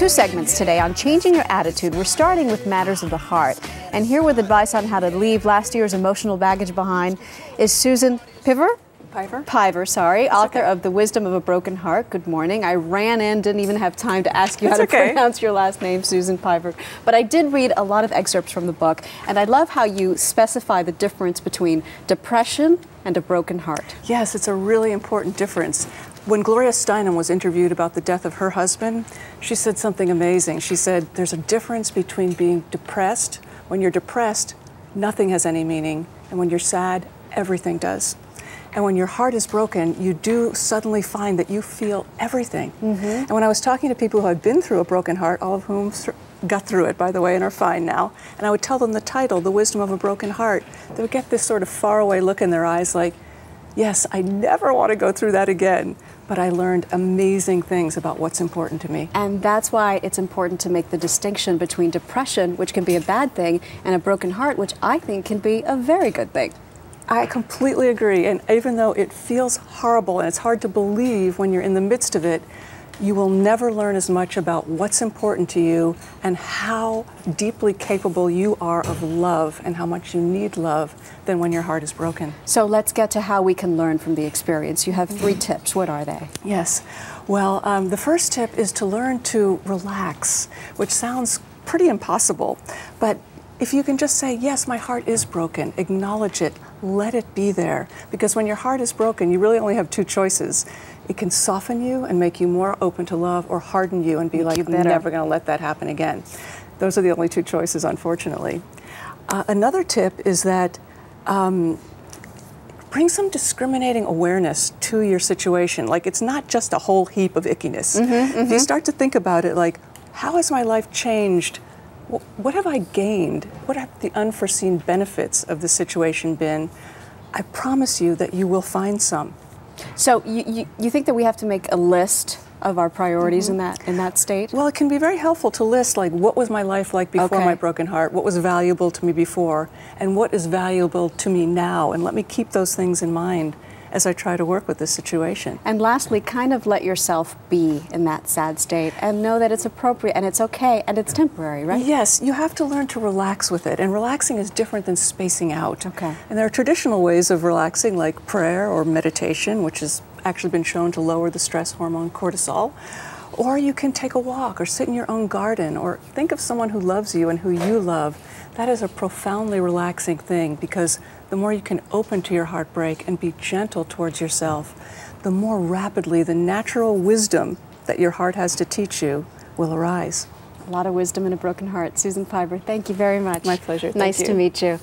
Two segments today on changing your attitude. We're starting with matters of the heart. And here with advice on how to leave last year's emotional baggage behind is Susan Piver? Piver, sorry, author of The Wisdom of a Broken Heart. Good morning. I ran in, didn't even have time to ask you how to pronounce your last name, Susan Piver. But I did read a lot of excerpts from the book, and I love how you specify the difference between depression and a broken heart. Yes, it's a really important difference. When Gloria Steinem was interviewed about the death of her husband, she said something amazing. She said, there's a difference between being depressed. When you're depressed, nothing has any meaning. And when you're sad, everything does. And when your heart is broken, you do suddenly find that you feel everything. And when I was talking to people who had been through a broken heart, all of whom got through it, by the way, and are fine now, and I would tell them the title, The Wisdom of a Broken Heart, they would get this sort of faraway look in their eyes like, yes, I never want to go through that again, but I learned amazing things about what's important to me. And that's why it's important to make the distinction between depression, which can be a bad thing, and a broken heart, which I think can be a very good thing. I completely agree, and even though it feels horrible and it's hard to believe when you're in the midst of it, you will never learn as much about what's important to you and how deeply capable you are of love and how much you need love than when your heart is broken. So let's get to how we can learn from the experience. You have 3 tips. What are they? Yes. Well, the first tip is to learn to relax, which sounds pretty impossible, but if you can just say, yes, my heart is broken, acknowledge it, let it be there. Because when your heart is broken, you really only have 2 choices. It can soften you and make you more open to love, or harden you and be like, I'm never going to let that happen again. Those are the only 2 choices, unfortunately. Another tip is that bring some discriminating awareness to your situation. Like, it's not just a whole heap of ickiness. If you start to think about it, like, how has my life changed? What have I gained? What have the unforeseen benefits of the situation been? I promise you that you will find some. So you think that we have to make a list of our priorities in that state? Well, it can be very helpful to list, like, what was my life like before my broken heart? What was valuable to me before? And what is valuable to me now? And let me keep those things in mind as I try to work with this situation. And lastly, kind of let yourself be in that sad state and know that it's appropriate and it's okay and it's temporary, right? Yes, you have to learn to relax with it, and relaxing is different than spacing out. Okay. And there are traditional ways of relaxing, like prayer or meditation, which has actually been shown to lower the stress hormone cortisol. Or you can take a walk or sit in your own garden or think of someone who loves you and who you love. That is a profoundly relaxing thing, because the more you can open to your heartbreak and be gentle towards yourself, the more rapidly the natural wisdom that your heart has to teach you will arise. A lot of wisdom in a broken heart. Susan Piver, thank you very much. My pleasure. Nice to meet you.